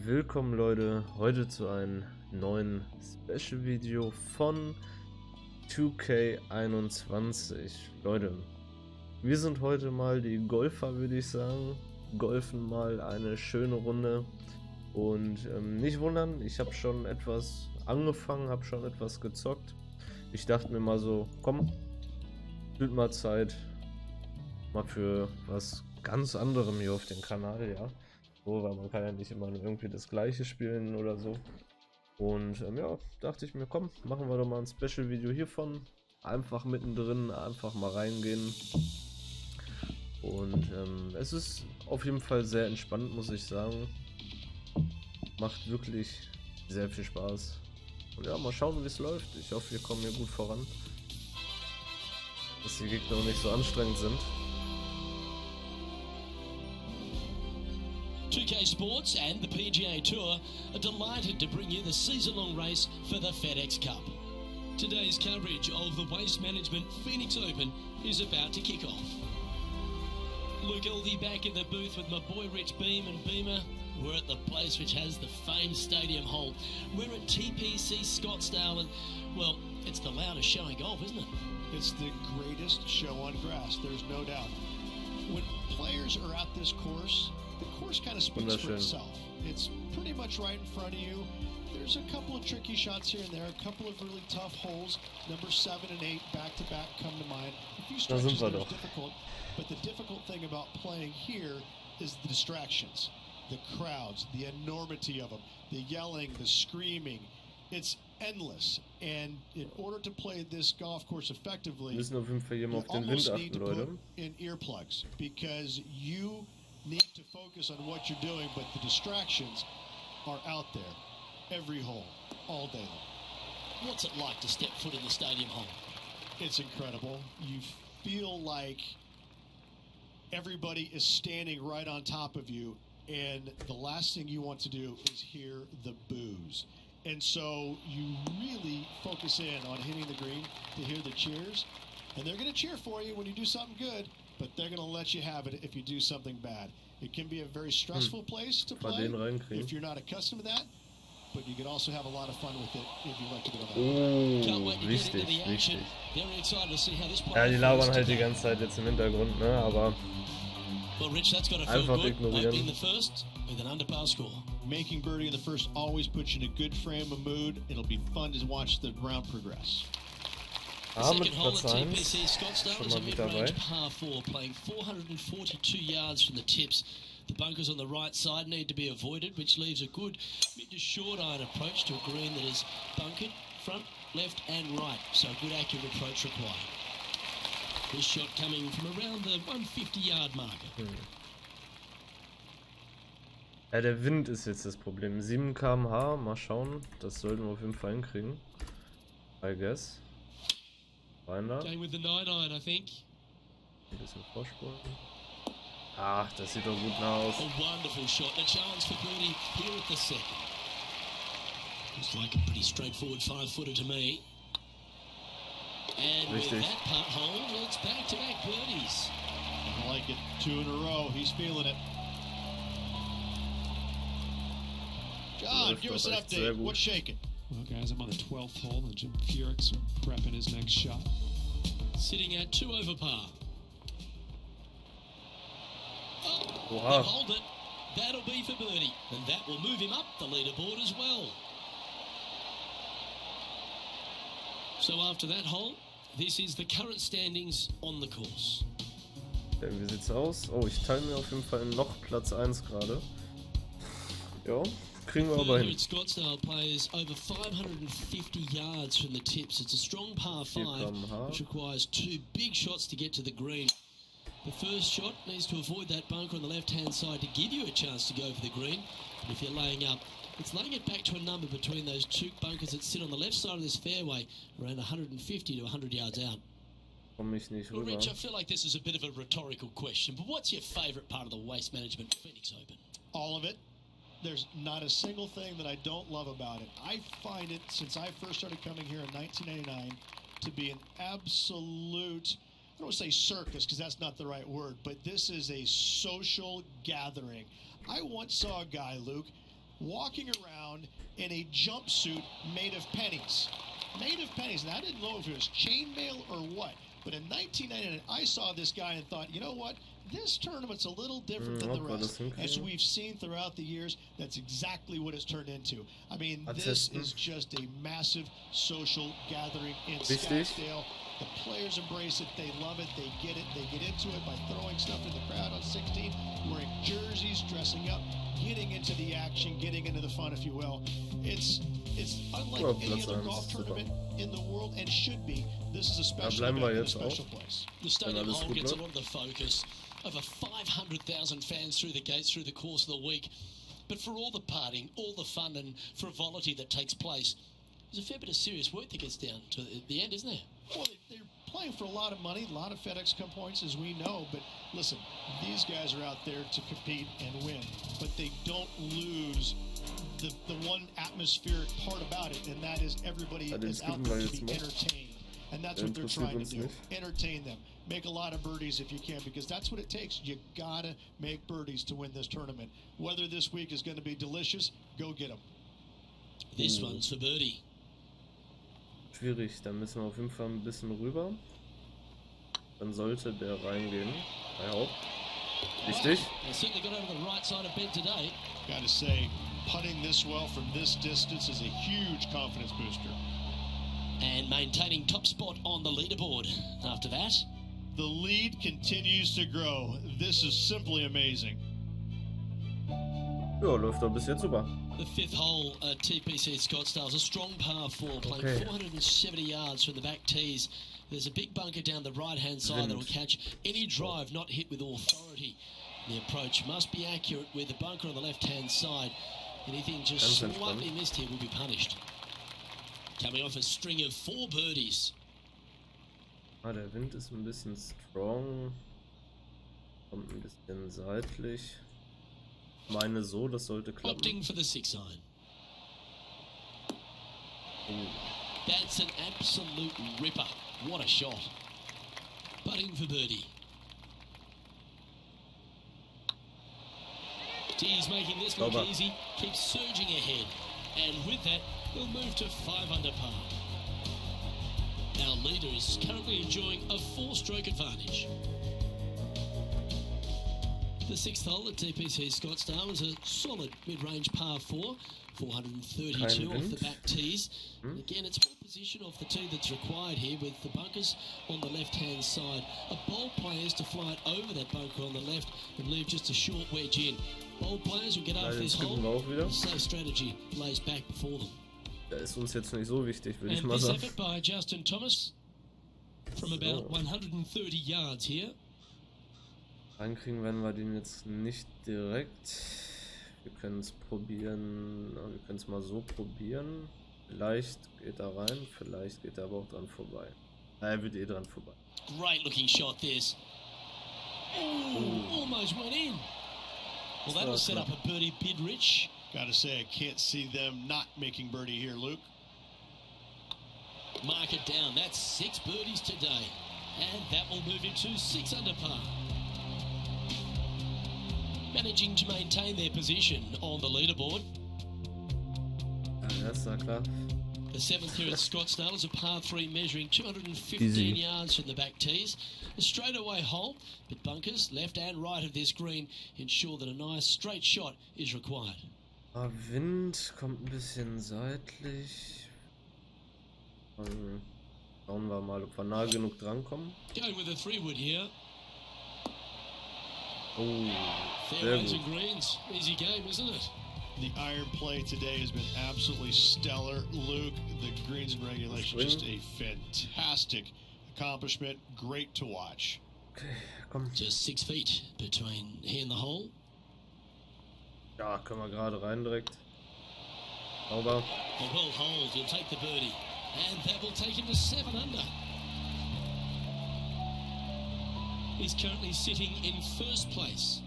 Willkommen Leute, heute zu einem neuen Special-Video von 2K21. Leute, wir sind heute mal die Golfer, würde ich sagen, golfen mal eine schöne Runde und nicht wundern, ich habe schon etwas angefangen, habe schon etwas gezockt. Ich dachte mir mal so, komm, wird mal Zeit mal für was ganz anderem hier auf dem Kanal, ja. So, weil man kann ja nicht immer nur irgendwie das gleiche spielen oder so. Und ja, dachte ich mir, komm, machen wir doch mal ein Special-Video hiervon. Einfach mittendrin, einfach mal reingehen. Und es ist auf jeden Fall sehr entspannt, muss ich sagen. Macht wirklich sehr viel Spaß. Und ja, mal schauen, wie es läuft. Ich hoffe, wir kommen hier gut voran. Dass die Gegner auch nicht so anstrengend sind. 2K Sports and the PGA Tour are delighted to bring you the season-long race for the FedEx Cup. Today's coverage of the Waste Management Phoenix Open is about to kick off. Luke, I'll be back in the booth with my boy Rich Beam and Beamer. We're at the place which has the famed stadium hole. We're at TPC Scottsdale and, well, it's the loudest show in golf, isn't it? It's the greatest show on grass, there's no doubt. When players are at this course, the course kind of speaks for itself. It's pretty much right in front of you. There's a couple of tricky shots here and there, a couple of really tough holes. Number 7 and 8 back-to-back come to mind. A few stretches that are difficult, but the difficult thing about playing here is the distractions, the crowds, the enormity of them, the yelling, the screaming. It's endless, and in order to play this golf course effectively, müssen auf jeden Fall hier mal you auf den Wind almost achten, need to Leute. put in earplugs because you need to focus on what you're doing, but the distractions are out there every hole, all day long. What's it like to step foot in the stadium hole? It's incredible. You feel like everybody is standing right on top of you, and the last thing you want to do is hear the boos. And so you really focus in on hitting the green to hear the cheers, and they're going to cheer for you when you do something good, but they're going to let you have it if you do something bad. It can be a very stressful place to play if you're not accustomed to that, but you can also have a lot of fun with it if you like to get on that. Wichtig, wichtig. Ja, die labern halt die ganze Zeit jetzt im Hintergrund, ne, aber einfach ignorieren. Making birdie in the first always puts you in a good frame of mood. It'll be fun to watch the round progress. Mit Platz 1, schon mal mit dabei. Par 4, playing 442 yards from the tips. The bunkers on the right side need to be avoided, which leaves a good mid to short iron approach to a green that is bunkered front, left and right. So a good accurate approach required. This shot coming from around the 150-yard marker. Ja, der Wind ist jetzt das Problem. 7 km/h, mal schauen. Das sollten wir auf jeden Fall hinkriegen. I guess. Rein da. Going with the 9-iron, I think. Ein bisschen vorspulen. Ach, das sieht doch gut aus. A wonderful shot. A chance for birdie here at the second. Looks like a pretty straightforward 5-footer to me. And with that putt hole, it's back-to-back birdies. I like it. 2 in a row. He's feeling it. John, give us an update. What's shaking? Well, guys, I'm on the 12th hole, and Jim Furyk's prepping his next shot. Sitting at 2 over par. Oh, wow. Hold it. That'll be for birdie, and that will move him up the leaderboard as well. So after that hole, this is the current standings on the course. Ja, wie sieht's aus? Oh, ich teile mir auf jeden Fall noch Platz 1 gerade. Ja. Kriegen wir aber hin. Scottsdale plays over 550 yards from the tips. It's a strong par 5, which requires 2 big shots to get to the green. The first shot needs to avoid that bunker on the left-hand side to give you a chance to go for the green. But if you're laying up, it's laying it back to a number between those 2 bunkers that sit on the left side of this fairway, around 150 to 100 yards out. Komm ich nicht Well, rüber. Rich, I feel like this is a bit of a rhetorical question, but what's your favourite part of the Waste Management Phoenix Open? All of it. There's not a single thing that I don't love about it. I find it, since I first started coming here in 1989, to be an absolute, I don't want to say circus because that's not the right word, but this is a social gathering. I once saw a guy, Luke, walking around in a jumpsuit made of pennies. Made of pennies. And I didn't know if it was chainmail or what. But in 1999, I saw this guy and thought, you know what? This tournament's a little different than the rest. As we've seen throughout the years, that's exactly what it's turned into. I mean, this is just a massive social gathering in Scottsdale. The players embrace it. They love it. They get it. They get into it by throwing stuff in the crowd on 16, wearing jerseys, dressing up, getting into the action, getting into the fun, if you will. It's unlike any other golf tournament in the world, and should be. This is a special event in a special place. The stadium hole gets a lot of the focus. Over 500,000 fans through the gates through the course of the week. But for all the partying, all the fun and frivolity that takes place, there's a fair bit of serious work that gets down to the end, isn't there? Well, they're playing for a lot of money, a lot of FedEx Cup points, as we know. But listen, these guys are out there to compete and win. But they don't lose the one atmospheric part about it, and that is everybody is out there to be entertained. And that's what they're trying to do. Entertain them. Make a lot of birdies if you can, because that's what it takes. You gotta make birdies to win this tournament. Whether this week is going to be delicious, go get them. This one's for birdie. Schwierig, da müssen wir auf jeden Fall ein bisschen rüber. Dann sollte der reingehen. I hope. Richtig. They certainly got over the right side of bed today. Gotta say, putting this well from this distance is a huge confidence booster. And maintaining top spot on the leaderboard after that. The lead continues to grow. This is simply amazing. Ja, läuft doch bis jetzt super. The fifth hole at TPC Scottsdale is a strong par 4, playing 470 yards from the back tees. There's a big bunker down the right-hand side that will catch any drive not hit with authority. The approach must be accurate with the bunker on the left-hand side. Anything just slightly missed here will be punished. Coming off a string of 4 birdies. Ah, der Wind ist ein bisschen strong. Kommt ein bisschen seitlich. Meine so, das sollte klappen. Opting for the 6 iron. That's an absolute ripper. What a shot. Putting for birdie. He's making this look easy. Keeps surging ahead. And with that, he'll move to 5 under par. Our leader is currently enjoying a 4-stroke advantage. The 6th hole at TPC Scottsdale was a solid mid-range par 4, 432 off the back tees. Again, it's full position off the tee that's required here with the bunkers on the left-hand side. A bold player is to fly it over that bunker on the left and leave just a short wedge in. Bold players will get over this hole. The safe strategy lays back before them. Der ist uns jetzt nicht so wichtig, würde ich mal sagen. Effort by Justin Thomas from about 130 yards here. Reinkriegen werden wir den jetzt nicht direkt. Wir können es probieren. Wir können es mal so probieren. Vielleicht geht er rein, vielleicht geht er aber auch dran vorbei. Er wird eh dran vorbei. Great looking shot this. Almost went in. Well, that'll set up a birdie bid, Rich. Gotta say, I can't see them not making birdie here, Luke. Mark it down. That's 6 birdies today. And that will move him to 6 under par. Managing to maintain their position on the leaderboard. Ja, ist ja klar. The 7th here at Scottsdale is a par 3 measuring 215 yards from the back tees. A straightaway hole, but bunkers left and right of this green ensure that a nice straight shot is required. Wind kommt ein bisschen seitlich. Schauen wir mal, ob wir nah genug drankommen. Going with a 3-wood here. Fairways and greens. Easy game, isn't it? The iron play today has been absolutely stellar, Luke. The greens and regulation, just a fantastic accomplishment. Great to watch. Okay, komm. Just 6 feet between here and the hole. Ja, können wir gerade rein direkt. Sauber. The well hold will take the birdie. And that will take him to 7 under. He's currently sitting in 1st place.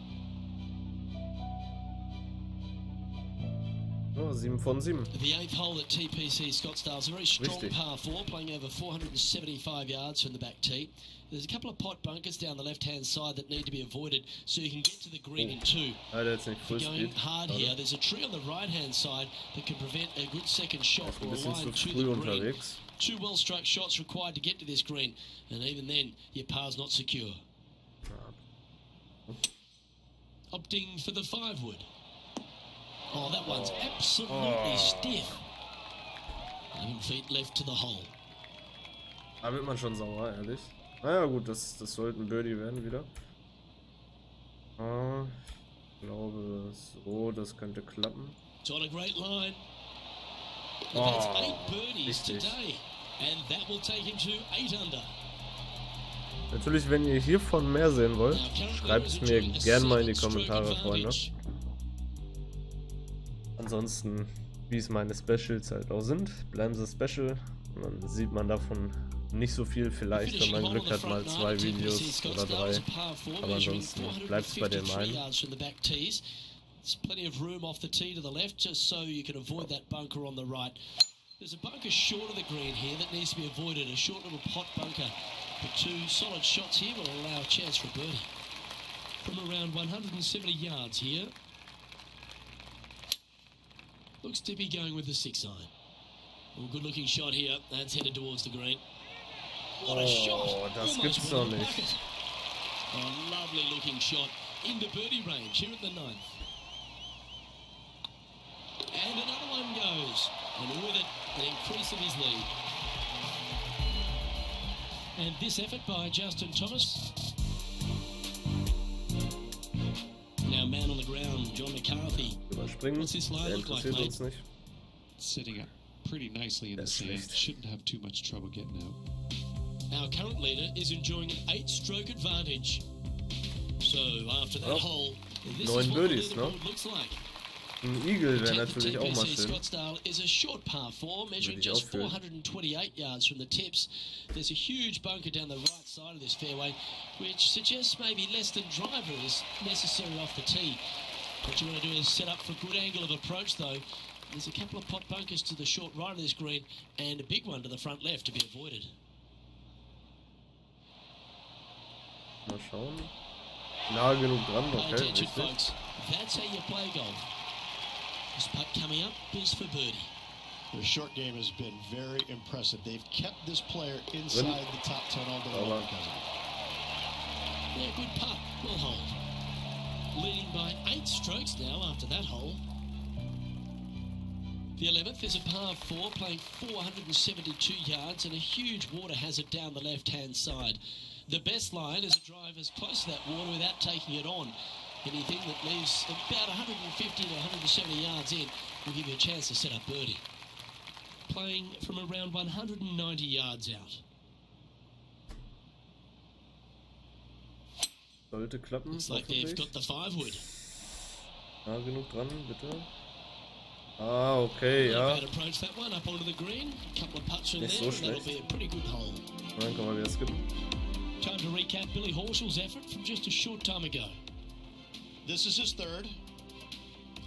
Oh, 7 von 7. The 8th hole at TPC Scottsdale is a very strong Richtig. par 4, playing over 475 yards from the back tee. There's a couple of pot bunkers down the left-hand side that need to be avoided so you can get to the green in 2. Alter, jetzt nicht If you're going Fullspeed. hard here, there's a tree on the right-hand side that can prevent a good second shot Ein or a bisschen line zu to früh the green. unterwegs. 2 well-struck shots required to get to this green, and even then, your par's not secure. Opting for the 5-wood. Oh, that one's absolutely stiff. 11 feet left to the hole. Da wird man schon sauer, ehrlich. Naja gut, das sollte ein Birdie werden wieder. Ich glaube so, das könnte klappen. It's on a great line. Oh, That's 8 birdies richtig. today, and that will take him to 8 under. Natürlich, wenn ihr hiervon mehr sehen wollt, schreibt es mir gerne mal in die Kommentare, Freunde. Ansonsten, wie es meine Specials halt auch sind, bleiben sie special. Und dann sieht man davon nicht so viel, vielleicht, wenn man Glück hat, mal 2 Videos oder 3. Aber ansonsten bleibt es bei dem einen. There's plenty of room off the tee to the left, just so you can avoid that bunker on the right. There's a bunker short of the green here that needs to be avoided, a short little pot bunker. The 2 solid shots here will allow a chance for a birdie. From around 170 yards here, looks to be going with the 6-iron. Well, good looking shot here, that's headed towards the green. What a shot! Das Almost gibt's went doch in the nicht. bucket. A lovely looking shot into birdie range here at the 9th. And another one goes, and with it, an increase of his lead. And this effort by Justin Thomas. Now man on the ground, John McCarthy. Überspringen, What's this line der look like, interessiert mate? uns nicht. Sitting up pretty nicely in the That's sand. schlecht. Shouldn't have too much trouble getting out. Our current leader is enjoying an 8-stroke advantage. So after that Well, hole, this 9 is what birdies, the no? leaderboard looks like. Ein Eagle wäre Take the natürlich auch mal TPC schön. Scottsdale is a short par 4, measuring Würde ich just auch fühlen. 428 yards from the tips. There's a huge bunker down the right side of this fairway, which suggests maybe less than driver is necessary off the tee. What you want to do is set up for a good angle of approach, though. There's a couple of pot bunkers to the short right of this green, and a big one to the front left to be avoided. Mal schauen. Nah genug dran, Pay okay, attention, richtig. folks. That's how you play golf. This putt coming up is for birdie. Their short game has been very impressive. They've kept this player inside the top 10 all day long because of it. Yeah, good putt. Will hold. Leading by 8 strokes now after that hole. The 11th is a par 4, playing 472 yards and a huge water hazard down the left-hand side. The best line is a drive as close to that water without taking it on. Anything that leaves about 150 to 170 yards in will give you a chance to set up birdie. Playing from around 190 yards out. Sollte klappen, Looks like they've hoffentlich. got the 5-wood. Nah genug dran, bitte. Ah, okay, Not a ja. bad approach that one, up onto the green. A couple of putts from Nicht there, so and that'll schlecht. be a pretty good hole. Dann kann man wieder skippen. Time to recap Billy Horschel's effort from just a short time ago. This is his 3rd.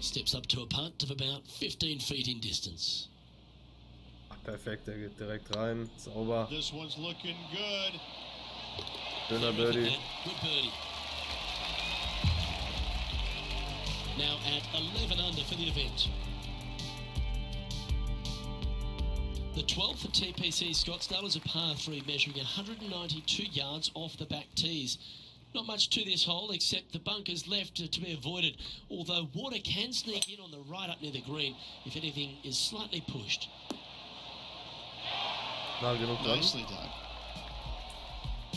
Steps up to a putt of about 15 feet in distance. Ach, perfekt, der geht direkt rein. Sauber. This one's looking good. Schöner Terrific, Birdie. that. Good birdie. Now at 11 under for the event. The 12th at TPC Scottsdale is a par 3 measuring 192 yards off the back tees. Not much to this hole except the bunkers left to be avoided, although water can sneak in on the right up near the green if anything is slightly pushed. Nah genug dran. Nicely done.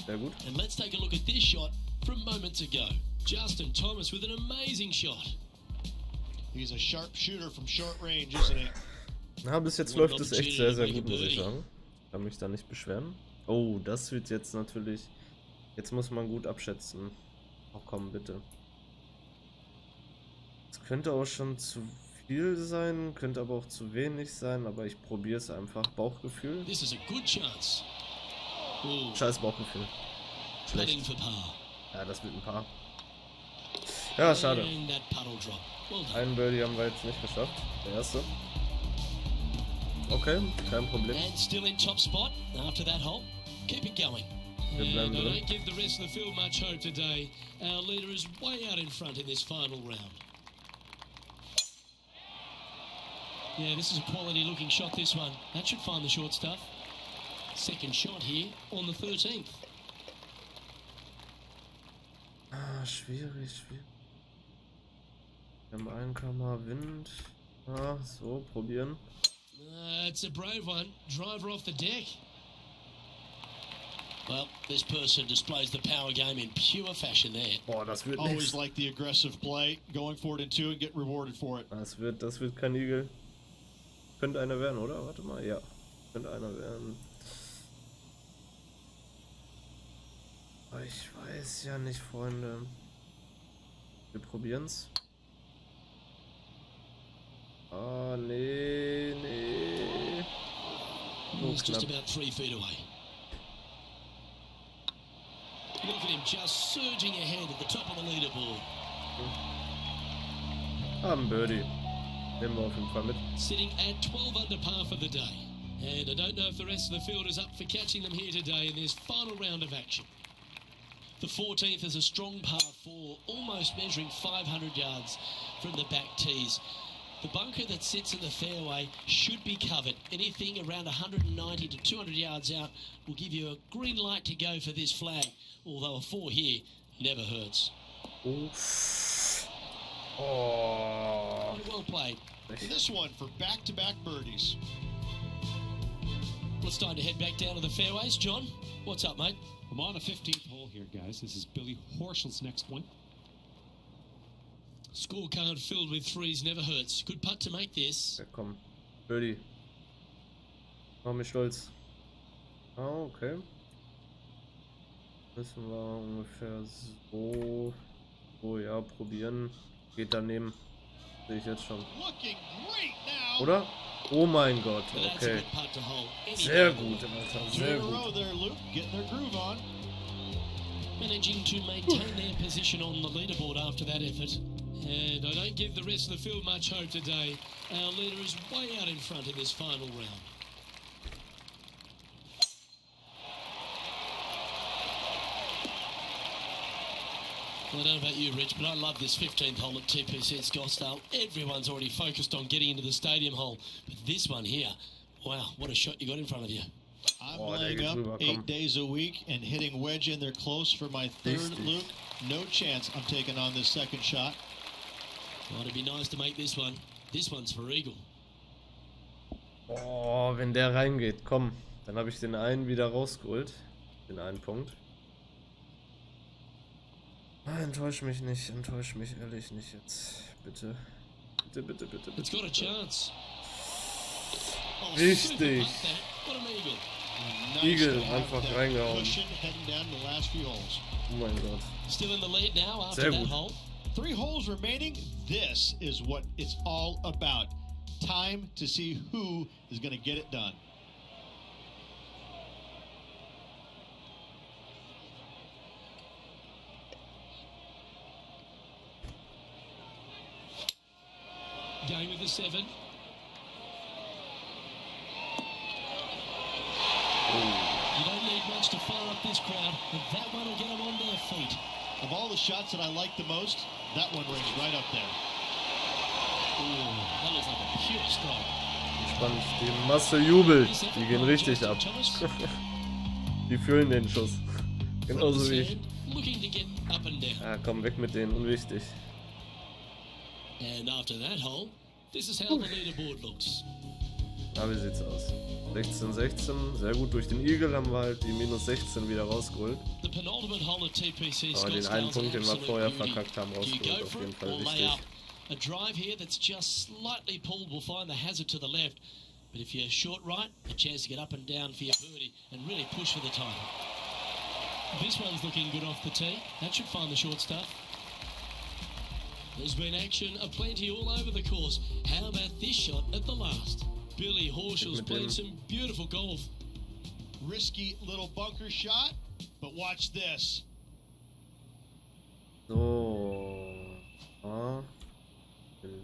Sehr gut. And let's take a look at this shot from moments ago. Justin Thomas with an amazing shot. He's a sharp shooter from short range, isn't he? Na, bis jetzt läuft es echt sehr, sehr gut, muss ich sagen. Kann mich da nicht beschweren. Oh, das wird jetzt natürlich... Jetzt muss man gut abschätzen. Oh komm, bitte. Es könnte auch schon zu viel sein, könnte aber auch zu wenig sein, aber ich probiere es einfach. Bauchgefühl. This is a good chance. Ooh, Scheiß Bauchgefühl. putting Schlecht. for par. Ja, das wird ein paar. Ja, schade. And that puddle drop. Well done. Einen Birdie haben wir jetzt nicht geschafft. Der erste. Okay, kein Problem. And still in top spot after that hole. Keep it going. Wir bleiben And I drin. don't give the rest of the field much hope today. Our leader is way out in front in this final round. Yeah, this is a quality looking shot, this one. That should find the short stuff. Second shot here on the 13th. Ah, schwierig, schwierig. Wir haben 1 km Wind. Ah, so, probieren. It's a brave one. Driver off the deck. Well, this person displays the power game in pure fashion there. Boah, das wird Always nichts. like the aggressive play, going for it in 2 and get rewarded for it. Das wird kein Igel. Könnte einer werden, oder? Warte mal, ja. Könnte einer werden. Aber ich weiß ja nicht, Freunde. Wir probieren's. Ah, nee. Oh, He's just knapp. about 3 feet away. Look at him just surging ahead at the top of the leaderboard. Ein Birdie. Nehmen wir auf jeden Fall mit. Sitting at 12 under par for the day. And I don't know if the rest of the field is up for catching them here today in this final round of action. The 14th is a strong par 4, almost measuring 500 yards from the back tees. The bunker that sits in the fairway should be covered. Anything around 190 to 200 yards out will give you a green light to go for this flag. Although a 4 here never hurts. Oh. Well played. This one for back-to-back birdies. Well, it's time to head back down to the fairways. John, what's up, mate? I'm on a 15th hole here, guys. This is Billy Horschel's next one. Scorecard filled with 3s never hurts. Good putt to make this. Ja, komm. Birdie. Mach mich stolz. Ah, okay. Müssen wir ungefähr so. Oh ja, probieren. Geht daneben. Sehe ich jetzt schon. Looking great now. Oder? Oh mein Gott, But that's a okay. good putt to hold. Any Sehr double. gut, Alter, 2 sehr in a row gut. there, Luke. Getting their groove on. Managing to maintain their position on the leaderboard after that effort. And I don't give the rest of the field much hope today. Our leader is way out in front in this final round. Well, I don't know about you, Rich, but I love this 15th hole at TPC at Scottsdale. Everyone's already focused on getting into the stadium hole. But this one here, wow, what a shot you got in front of you. I'm Oh, laying der up geht rüber, 8 komm. days a week and hitting wedge in there close for my third, Richtig. Luke. No chance I'm taking on this second shot. Well, it'd be nice to make this one. This one's for Eagle. Oh, wenn der reingeht, komm. Dann habe ich den einen wieder rausgeholt. Den einen Punkt. Ah, enttäusch mich nicht, enttäusch mich ehrlich nicht jetzt. Bitte. Bitte. It's got a chance. Oh, Richtig. super putt that. What an Eagle. Nice Eagle, to have einfach that reingehauen. cushion heading down the last few holes. Oh mein Gott. Still in the lead now after Sehr that gut. hole. 3 holes remaining. This is what it's all about. Time to see who is going to get it done. Going with the 7. You don't need much to fire up this crowd, but that one will get them on their feet. Of all the shots that I like the most, that one ranks right up there. Ooh, that looks like a pure strike. Spannend. Die Masse jubelt. This effort Die gehen by richtig Justin ab. Thomas Die fühlen den Schuss. from Genauso the wie ich. sand, looking to get up and down. Ah, komm, weg mit denen. Unwichtig. And after that hole, this is how the leaderboard looks. Na, wie sieht's aus? 16. Sehr gut. Durch den Eagle haben wir halt die minus 16 wieder rausgeholt. The penultimate hole at TPC Aber den einen Scottsdale's Punkt, den wir absolute vorher beauty. verkackt haben, Do you rausgeholt. go Auf for jeden it Fall or lay wichtig. up? A drive here that's just slightly pulled will find the hazard to the left. But if you're short right, a chance to get up and down for your birdie and really push for the title. This one's looking good off the tee. That should find the short stuff. There's been action aplenty all over the course. How about this shot at the last? Billy Horschel's mit played dem. some beautiful golf. Risky little bunker shot, but watch this. So.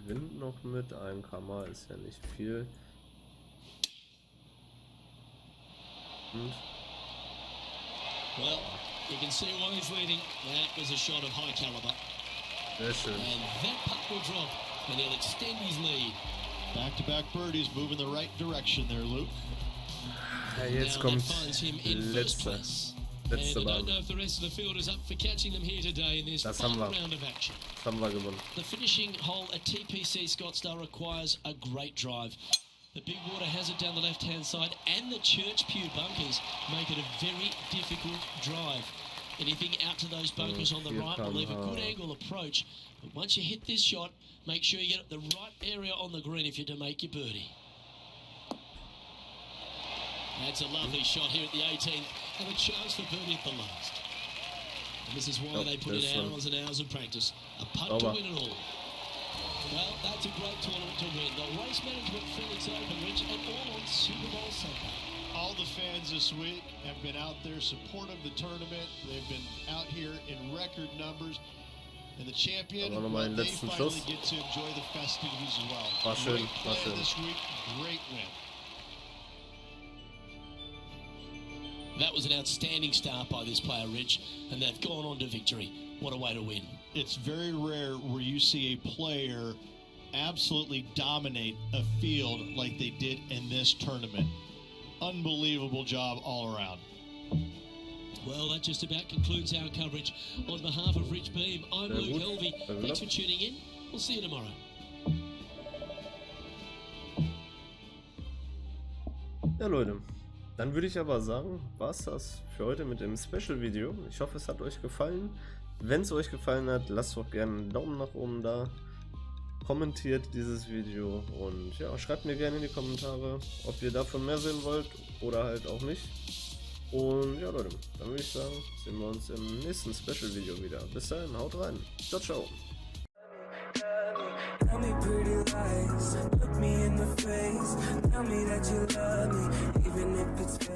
Wind noch mit. 1 km ist ja nicht viel. Und Well, you can see why he's leading. That was a shot of high caliber. sehr schön. And that putt will drop, and he'll extend his lead. Back-to-back birdies, moving the right direction there, Luke. Ja, jetzt Now kommt that finds him in first place. And I letzte don't Bahn. know if the rest of the field is up for catching them here today in this Das haben final wir. round of action. Das haben wir gewonnen. The finishing hole at TPC Scottsdale requires a great drive. The big water hazard down the left-hand side and the Church Pew bunkers make it a very difficult drive. Anything out to those bunkers on the right will leave a good angle approach. But once you hit this shot, make sure you get at the right area on the green if you're to make your birdie. That's a lovely shot here at the 18th and a chance for birdie at the last. And this is why they put in hours and hours of practice. A putt to win it all. Well, that's a great tournament to win. The Race Management Phoenix Open, Rich, and all on Super Bowl Sunday. All the fans this week have been out there supportive of the tournament. They've been out here in record numbers. And the champion, Aber nochmal den they letzten finally Schuss. get to enjoy the festivities as well. War schön, Great war play schön. this week, great win. That was an outstanding start by this player, Rich, and they've gone on to victory. What a way to win. It's very rare where you see a player absolutely dominate a field like they did in this tournament. Unbelievable job all around. Well, that just about concludes our coverage. On behalf of Rich Beam, I'm Luke Helvey. Thanks for tuning in. We'll see you tomorrow. Ja, Leute, dann würde ich aber sagen, war es das für heute mit dem Special-Video. Ich hoffe, es hat euch gefallen. Wenn es euch gefallen hat, lasst doch gerne einen Daumen nach oben da. Kommentiert dieses Video und ja, schreibt mir gerne in die Kommentare, ob ihr davon mehr sehen wollt oder halt auch nicht. Und ja, Leute, dann würde ich sagen, sehen wir uns im nächsten Special-Video wieder. Bis dahin, haut rein. Ciao, ciao. Tell me pretty lies, look me in the face, tell me that you love me, even if it's fake.